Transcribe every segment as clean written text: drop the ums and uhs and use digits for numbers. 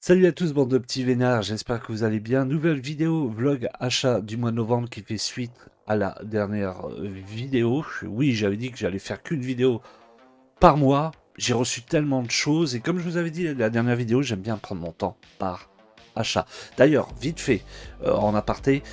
Salut à tous, bande de petits vénards, j'espère que vous allez bien. Nouvelle vidéo vlog achat du mois de novembre qui fait suite à la dernière vidéo. Oui, j'avais dit que j'allais faire qu'une vidéo par mois. J'ai reçu tellement de choses et comme je vous avais dit la dernière vidéo, j'aime bien prendre mon temps par achat. D'ailleurs, vite fait, en aparté,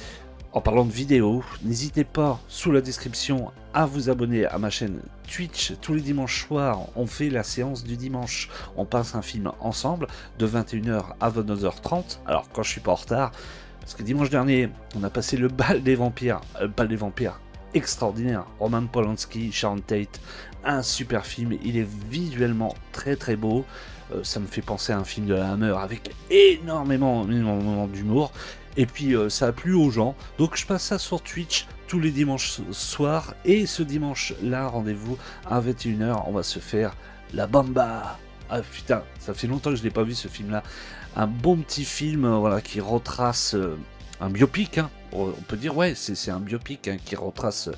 en parlant de vidéos, n'hésitez pas sous la description à vous abonner à ma chaîne Twitch. Tous les dimanches soirs, on fait la séance du dimanche. On passe un film ensemble de 21h à 22h30. Alors quand je suis pas en retard, parce que dimanche dernier, on a passé le bal des vampires. Bal des vampires extraordinaire. Roman Polanski, Sharon Tate, un super film. Il est visuellement très très beau. Ça me fait penser à un film de la Hammer avec énormément d'humour. Et puis ça a plu aux gens. Donc je passe ça sur Twitch tous les dimanches soirs. Et ce dimanche là, rendez-vous à 21h. On va se faire la Bamba. Ah putain, ça fait longtemps que je n'ai pas vu ce film là. Un bon petit film voilà, qui retrace un biopic. Hein. On peut dire ouais, c'est un biopic hein, qui retrace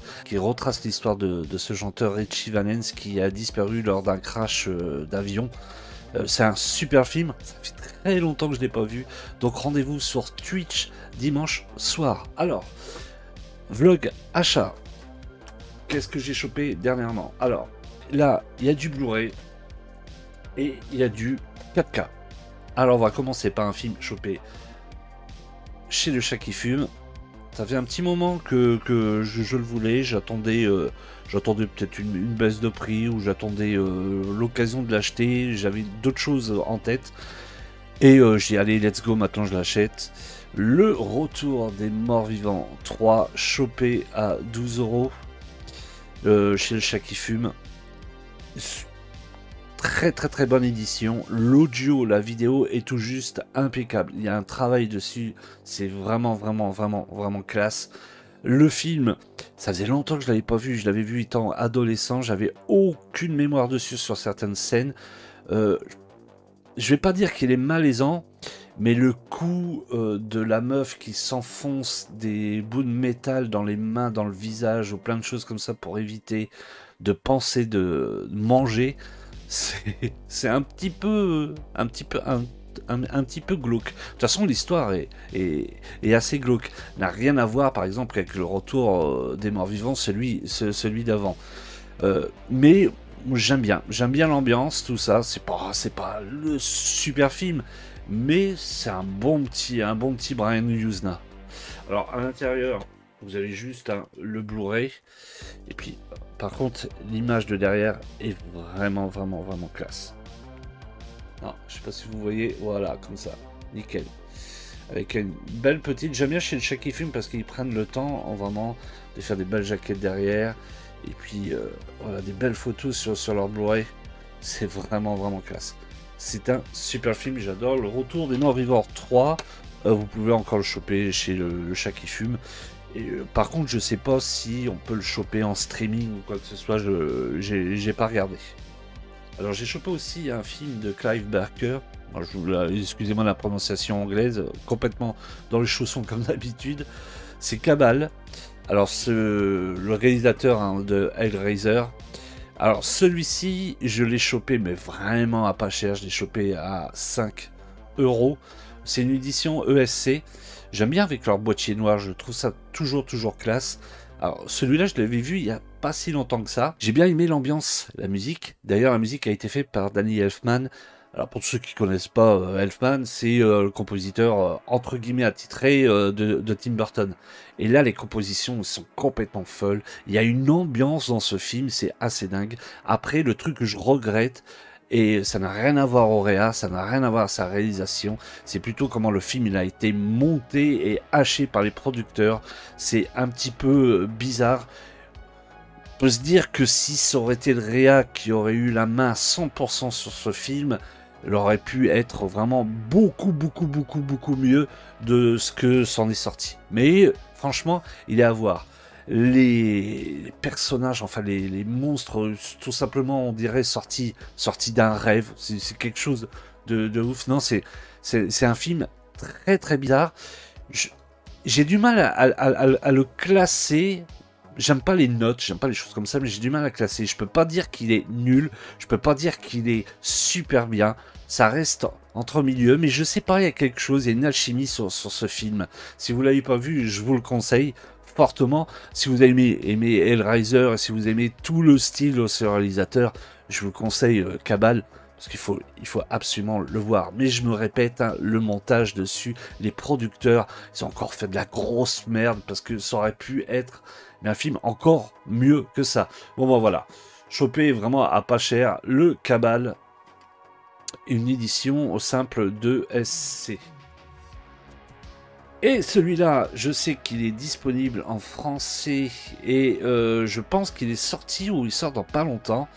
l'histoire de ce chanteur Richie Valens qui a disparu lors d'un crash d'avion. C'est un super film, ça fait très longtemps que je ne l'ai pas vu, donc rendez-vous sur Twitch dimanche soir. Alors, vlog achat, qu'est-ce que j'ai chopé dernièrement? Alors, là, il y a du Blu-ray et il y a du 4K. Alors, on va commencer par un film chopé chez Le Chat qui fume. Ça fait un petit moment que je le voulais, j'attendais peut-être une baisse de prix ou j'attendais l'occasion de l'acheter, j'avais d'autres choses en tête. Et j'ai dit allez let's go, maintenant je l'achète. Le retour des morts vivants 3 chopé à 12 € chez Le Chat qui fume. Très très très bonne édition. L'audio, la vidéo est tout juste impeccable. Il y a un travail dessus, c'est vraiment classe. Le film, ça faisait longtemps que je l'avais pas vu. Je l'avais vu étant adolescent. J'avais aucune mémoire dessus sur certaines scènes. Je vais pas dire qu'il est malaisant, mais le coup de la meuf qui s'enfonce des bouts de métal dans les mains, dans le visage, ou plein de choses comme ça pour éviter de penser de manger, c'est un petit peu glauque. De toute façon, l'histoire est assez glauque. N'a rien à voir, par exemple, avec le retour des morts vivants, celui d'avant. Mais j'aime bien l'ambiance, tout ça. C'est pas le super film, mais c'est un bon petit Brian Yuzna. Alors à l'intérieur, vous avez juste le Blu-ray, et puis par contre l'image de derrière est vraiment classe. Non, je sais pas si vous voyez, voilà comme ça, nickel. Avec une belle petite, j'aime bien chez le Chat qui fume parce qu'ils prennent le temps vraiment de faire des belles jaquettes derrière. Et puis voilà, des belles photos sur leur Blu-ray. C'est vraiment classe. C'est un super film, j'adore. Le Retour des Morts Vivants 3, vous pouvez encore le choper chez le Chat qui fume. Et, par contre, je sais pas si on peut le choper en streaming ou quoi que ce soit, j'ai pas regardé. Alors j'ai chopé aussi un film de Clive Barker. Excusez-moi la prononciation anglaise, complètement dans les chaussons comme d'habitude. C'est Cabal. Alors le réalisateur hein, de Hellraiser. Alors celui-ci, je l'ai chopé mais vraiment à pas cher. Je l'ai chopé à 5 €. C'est une édition ESC. J'aime bien avec leur boîtier noir. Je trouve ça toujours classe. Alors celui-là, je l'avais vu il y a pas si longtemps que ça. J'ai bien aimé l'ambiance, la musique. D'ailleurs, la musique a été faite par Danny Elfman. Alors pour ceux qui connaissent pas Elfman, c'est le compositeur entre guillemets attitré de Tim Burton. Et là, les compositions sont complètement folles. Il y a une ambiance dans ce film, c'est assez dingue. Après, le truc que je regrette, et ça n'a rien à voir au réa, ça n'a rien à voir à sa réalisation, c'est plutôt comment le film il a été monté et haché par les producteurs. C'est un petit peu bizarre. On peut se dire que si ça aurait été le réa qui aurait eu la main à 100% sur ce film, il aurait pu être vraiment beaucoup mieux de ce que s'en est sorti. Mais franchement, il est à voir. Les personnages, enfin les monstres, tout simplement, on dirait sortis d'un rêve. C'est quelque chose de ouf. Non, c'est un film très bizarre. J'ai du mal à le classer. J'aime pas les notes, j'aime pas les choses comme ça, mais j'ai du mal à classer. Je peux pas dire qu'il est nul, je peux pas dire qu'il est super bien. Ça reste entre milieu, mais je sais pas, il y a quelque chose, il y a une alchimie sur ce film. Si vous l'avez pas vu, je vous le conseille fortement. Si vous aimez Hellraiser, et si vous aimez tout le style de ce réalisateur, je vous conseille Cabal, parce il faut absolument le voir. Mais je me répète, hein, le montage dessus, les producteurs, ils ont encore fait de la grosse merde, parce que ça aurait pu être un film encore mieux que ça. Bon, ben voilà. Choper vraiment à pas cher le Cabal, une édition au simple de SC. Et celui-là, je sais qu'il est disponible en français et je pense qu'il est sorti ou il sort dans pas longtemps.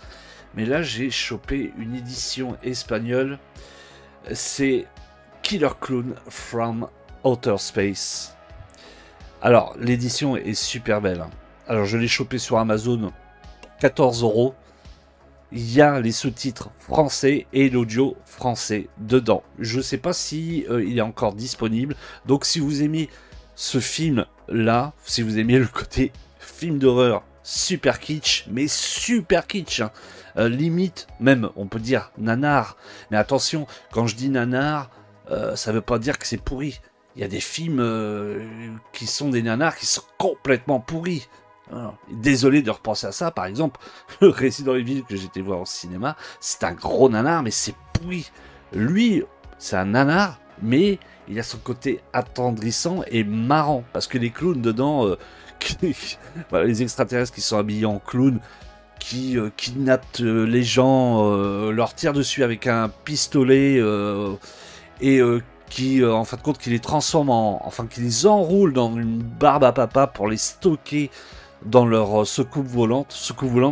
Mais là, j'ai chopé une édition espagnole. C'est Killer Clown from Outer Space. Alors, l'édition est super belle, hein. Alors, je l'ai chopé sur Amazon, 14 €. Il y a les sous-titres français et l'audio français dedans. Je ne sais pas si il est encore disponible. Donc si vous aimez ce film-là, si vous aimez le côté film d'horreur super kitsch, mais super kitsch, hein, limite même, on peut dire nanar. Mais attention, quand je dis nanar, ça ne veut pas dire que c'est pourri. Il y a des films qui sont des nanars qui sont complètement pourris. Alors, désolé de repenser à ça, par exemple, le Resident Evil que j'étais voir au cinéma, c'est un gros nanar, mais c'est pourri. Lui, c'est un nanar, mais il a son côté attendrissant et marrant, parce que les clowns dedans, voilà, les extraterrestres qui sont habillés en clowns, qui kidnappent les gens, leur tirent dessus avec un pistolet, et qui, en fin de compte, qui les transforment enfin, qui les enroulent dans une barbe à papa pour les stocker dans leur secoupe volante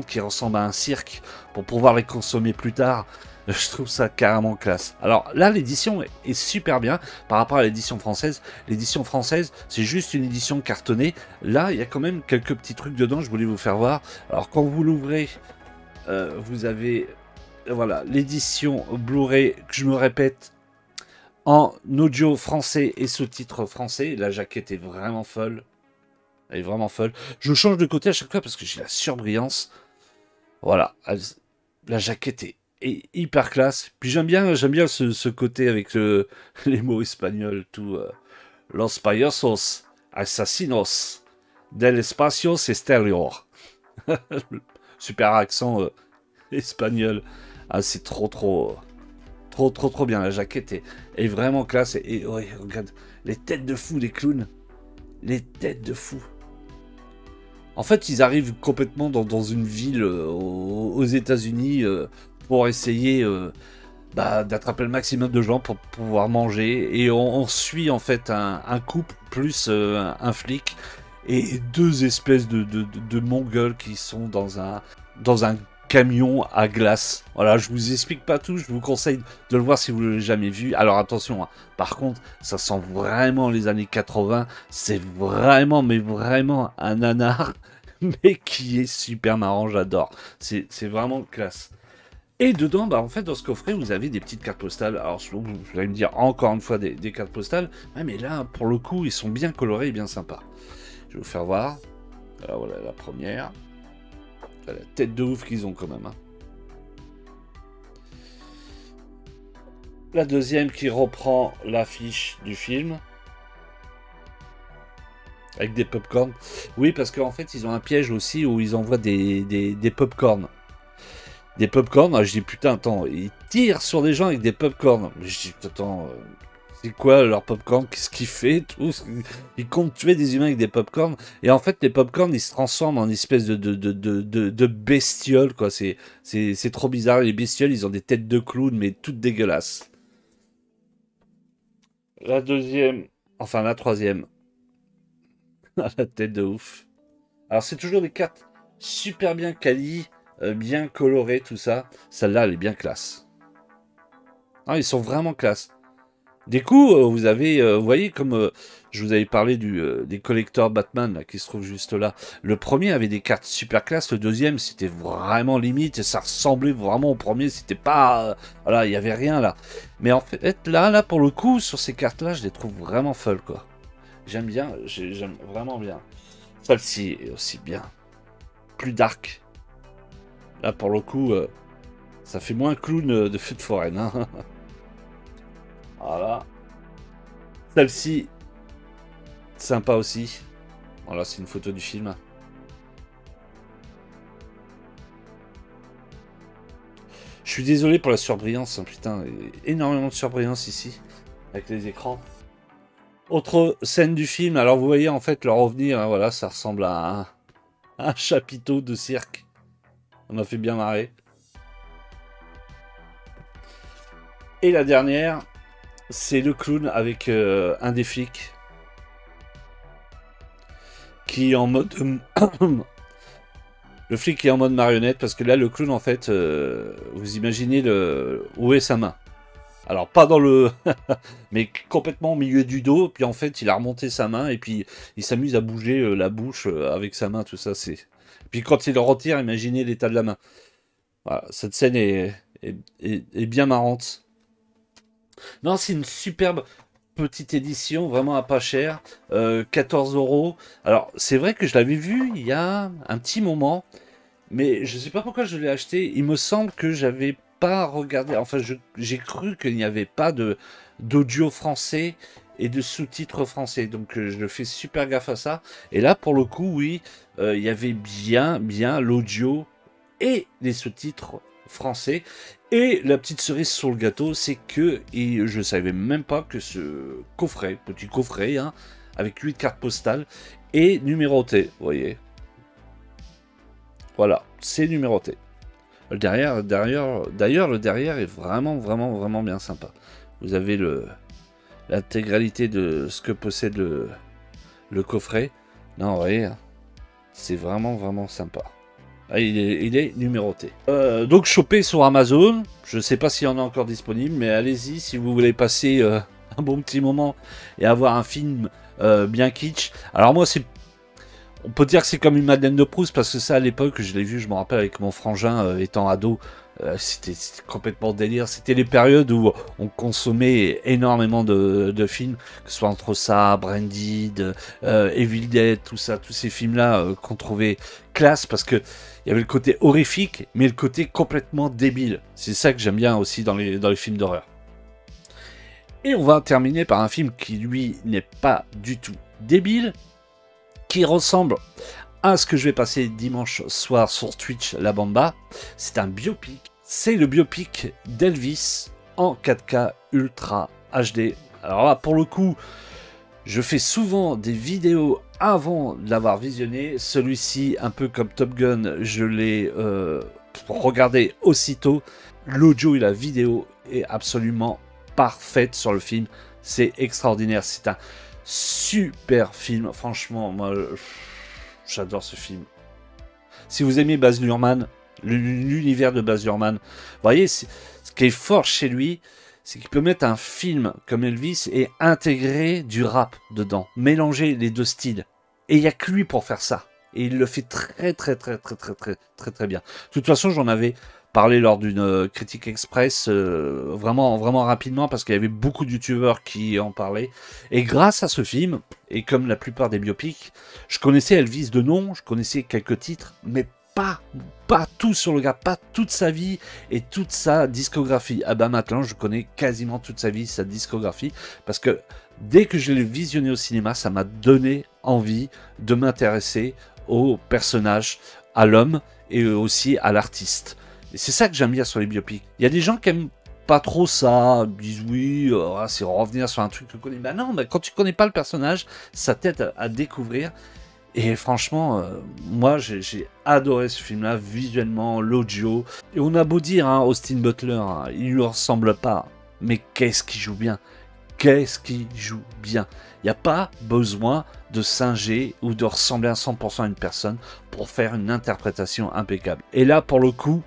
qui ressemble à un cirque pour pouvoir les consommer plus tard. Je trouve ça carrément classe. Alors là, l'édition est super bien par rapport à l'édition française. L'édition française, c'est juste une édition cartonnée. Là, il y a quand même quelques petits trucs dedans, je voulais vous faire voir. Alors quand vous l'ouvrez, vous avez voilà l'édition Blu-ray, que je me répète, en audio français et sous-titres français. La jaquette est vraiment folle. Elle est vraiment folle. Je change de côté à chaque fois parce que j'ai la surbrillance. Voilà. La jaquette est hyper classe. Puis j'aime bien ce côté avec les mots espagnols, tout. Los payasos asesinos del espacio exterior. Super accent espagnol. Ah, c'est trop bien. La jaquette est vraiment classe. Et ouais, regarde, les têtes de fou des clowns. Les têtes de fou. En fait, ils arrivent complètement dans une ville aux États-Unis pour essayer d'attraper le maximum de gens pour pouvoir manger. Et on suit en fait un couple plus un flic et deux espèces de Mongols qui sont dans un camion à glace. Voilà, je vous explique pas tout, je vous conseille de le voir si vous l'avez jamais vu. Alors attention, hein, par contre, ça sent vraiment les années 80, c'est vraiment, mais vraiment un nanar, mais qui est super marrant, j'adore. C'est vraiment classe. Et dedans, en fait, dans ce coffret, vous avez des petites cartes postales. Alors, vous allez me dire encore une fois des cartes postales. Ouais, mais là, pour le coup, ils sont bien colorés et bien sympas. Je vais vous faire voir. Alors, voilà la première. La tête de ouf qu'ils ont quand même. Hein. La deuxième qui reprend l'affiche du film. Avec des popcorn. Oui, parce qu'en fait, ils ont un piège aussi où ils envoient des popcorn. Des popcorn, je dis putain, attends, ils tirent sur des gens avec des popcorn. Je dis, attends, c'est quoi leur popcorn? Qu'est-ce qu'il fait tout? Ils comptent tuer des humains avec des popcorn. Et en fait, les popcorn, ils se transforment en espèce de bestioles, quoi. C'est trop bizarre. Les bestioles, ils ont des têtes de clown, mais toutes dégueulasses. La deuxième, enfin la troisième, la tête de ouf. Alors, c'est toujours des cartes super bien quali, bien colorées, tout ça. Celle-là, elle est bien classe. Ah, ils sont vraiment classe. Du coup, vous voyez, comme je vous avais parlé des collecteurs Batman là, qui se trouvent juste là. Le premier avait des cartes super classe, le deuxième c'était vraiment limite, et ça ressemblait vraiment au premier, c'était pas... voilà, il n'y avait rien là. Mais en fait, là, pour le coup, sur ces cartes-là, je les trouve vraiment folles, quoi. J'aime bien, j'aime vraiment bien. Celle-ci est aussi bien. Plus dark. Là, pour le coup, ça fait moins clown de feu de forêt, hein. Voilà. Celle-ci, sympa aussi. Voilà, c'est une photo du film. Je suis désolé pour la surbrillance, hein, putain, énormément de surbrillance ici, avec les écrans. Autre scène du film, alors vous voyez en fait leur revenir, hein, voilà, ça ressemble à un chapiteau de cirque. Ça m'a fait bien marrer. Et la dernière, c'est le clown avec un des flics qui est en mode... le flic qui est en mode marionnette, parce que là, le clown, en fait, vous imaginez où est sa main. Alors, pas dans le... mais complètement au milieu du dos, puis en fait, il a remonté sa main, et puis il s'amuse à bouger la bouche avec sa main, tout ça, c'est... Puis quand il le retire, imaginez l'état de la main. Voilà, cette scène est bien marrante. Non, c'est une superbe petite édition, vraiment à pas cher, 14 euros. Alors, c'est vrai que je l'avais vu il y a un petit moment, mais je sais pas pourquoi je l'ai acheté. Il me semble que j'avais pas regardé, enfin, j'ai cru qu'il n'y avait pas d'audio français et de sous-titres français, donc je fais super gaffe à ça. Et là, pour le coup, oui, il y avait bien l'audio et les sous-titres français. Et la petite cerise sur le gâteau, c'est que et je savais même pas que ce coffret, petit coffret, hein, avec 8 cartes postales, est numéroté. Vous voyez. Voilà, c'est numéroté. D'ailleurs, le derrière est vraiment bien sympa. Vous avez l'intégralité de ce que possède le coffret. Non, vous voyez, c'est vraiment sympa. Ah, il est numéroté. Donc choper sur Amazon. Je ne sais pas s'il y en a encore disponible, mais allez-y si vous voulez passer un bon petit moment et avoir un film bien kitsch. Alors moi, on peut dire que c'est comme une Madeleine de Proust parce que ça, à l'époque, je l'ai vu, je me rappelle avec mon frangin étant ado. C'était complètement délire. C'était les périodes où on consommait énormément de films, que ce soit entre ça, Branded, Evil Dead, tout ça, tous ces films-là qu'on trouvait classe parce que il y avait le côté horrifique, mais le côté complètement débile. C'est ça que j'aime bien aussi dans les films d'horreur. Et on va terminer par un film qui, lui, n'est pas du tout débile, qui ressemble à ce que je vais passer dimanche soir sur Twitch, La Bamba. C'est un biopic. C'est le biopic d'Elvis en 4K Ultra HD. Alors là, pour le coup, je fais souvent des vidéos avant de l'avoir visionné. Celui-ci, un peu comme Top Gun, je l'ai regardé aussitôt. L'audio et la vidéo est absolument parfaite sur le film. C'est extraordinaire. C'est un super film. Franchement, moi, j'adore ce film. Si vous aimez Baz Luhrmann, l'univers de Baz Luhrmann, vous voyez, ce qui est fort chez lui, c'est qu'il peut mettre un film comme Elvis et intégrer du rap dedans, mélanger les deux styles. Et il n'y a que lui pour faire ça. Et il le fait très bien. De toute façon, j'en avais parlé lors d'une critique express, vraiment rapidement, parce qu'il y avait beaucoup de youtubeurs qui en parlaient. Et grâce à ce film, et comme la plupart des biopics, je connaissais Elvis de nom, je connaissais quelques titres, mais pas tout sur le gars, pas toute sa vie et toute sa discographie. Ah bah maintenant, je connais quasiment toute sa vie, sa discographie, parce que dès que je l'ai visionné au cinéma, ça m'a donné envie de m'intéresser au personnage, à l'homme et aussi à l'artiste. Et c'est ça que j'aime bien sur les biopics. Il y a des gens qui aiment pas trop ça, disent oui, c'est revenir sur un truc que tu connais. Ben non, mais quand tu connais pas le personnage, ça t'aide à découvrir. Et franchement, moi j'ai adoré ce film-là, visuellement, l'audio. Et on a beau dire, hein, Austin Butler, hein, il lui ressemble pas. Mais qu'est-ce qu'il joue bien? Qu'est-ce qu'il joue bien? Il n'y a pas besoin de singer ou de ressembler à 100% à une personne pour faire une interprétation impeccable. Et là, pour le coup,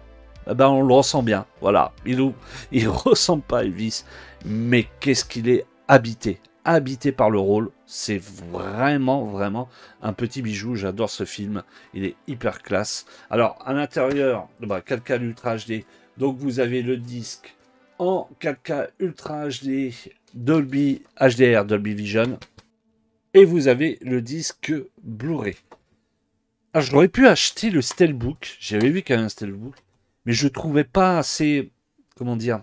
eh ben, on le ressent bien. Voilà, il ressemble pas à Elvis, mais qu'est-ce qu'il est habité par le rôle. C'est vraiment un petit bijou. J'adore ce film. Il est hyper classe. Alors, à l'intérieur, 4K Ultra HD. Donc, vous avez le disque en 4K Ultra HD Dolby HDR, Dolby Vision. Et vous avez le disque Blu-ray. Alors, j'aurais pu acheter le Steelbook. J'avais vu qu'il y avait un Steelbook. Mais je ne trouvais pas assez... Comment dire?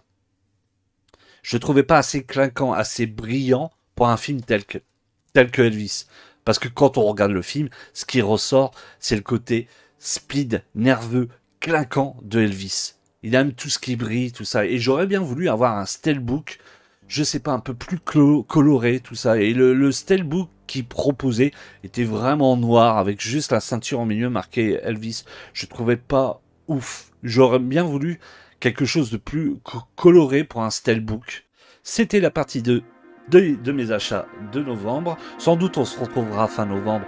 je trouvais pas assez clinquant, assez brillant pour un film tel que Elvis. Parce que quand on regarde le film, ce qui ressort, c'est le côté speed, nerveux, clinquant de Elvis. Il aime tout ce qui brille, tout ça. Et j'aurais bien voulu avoir un steelbook, je sais pas, un peu plus coloré, tout ça. Et le steelbook qu'il proposait était vraiment noir, avec juste la ceinture au milieu marquée Elvis. Je trouvais pas ouf. J'aurais bien voulu quelque chose de plus coloré pour un steelbook. C'était la partie 2 de mes achats de novembre. Sans doute on se retrouvera fin novembre,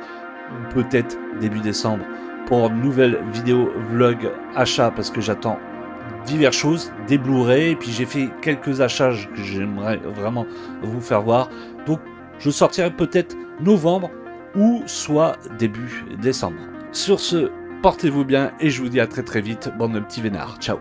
ou peut-être début décembre, pour une nouvelle vidéo vlog achat, parce que j'attends diverses choses, des Blu-ray, et puis j'ai fait quelques achats que j'aimerais vraiment vous faire voir. Donc je sortirai peut-être novembre ou soit début décembre. Sur ce, portez-vous bien et je vous dis à très très vite, bande de petits vénards. Ciao.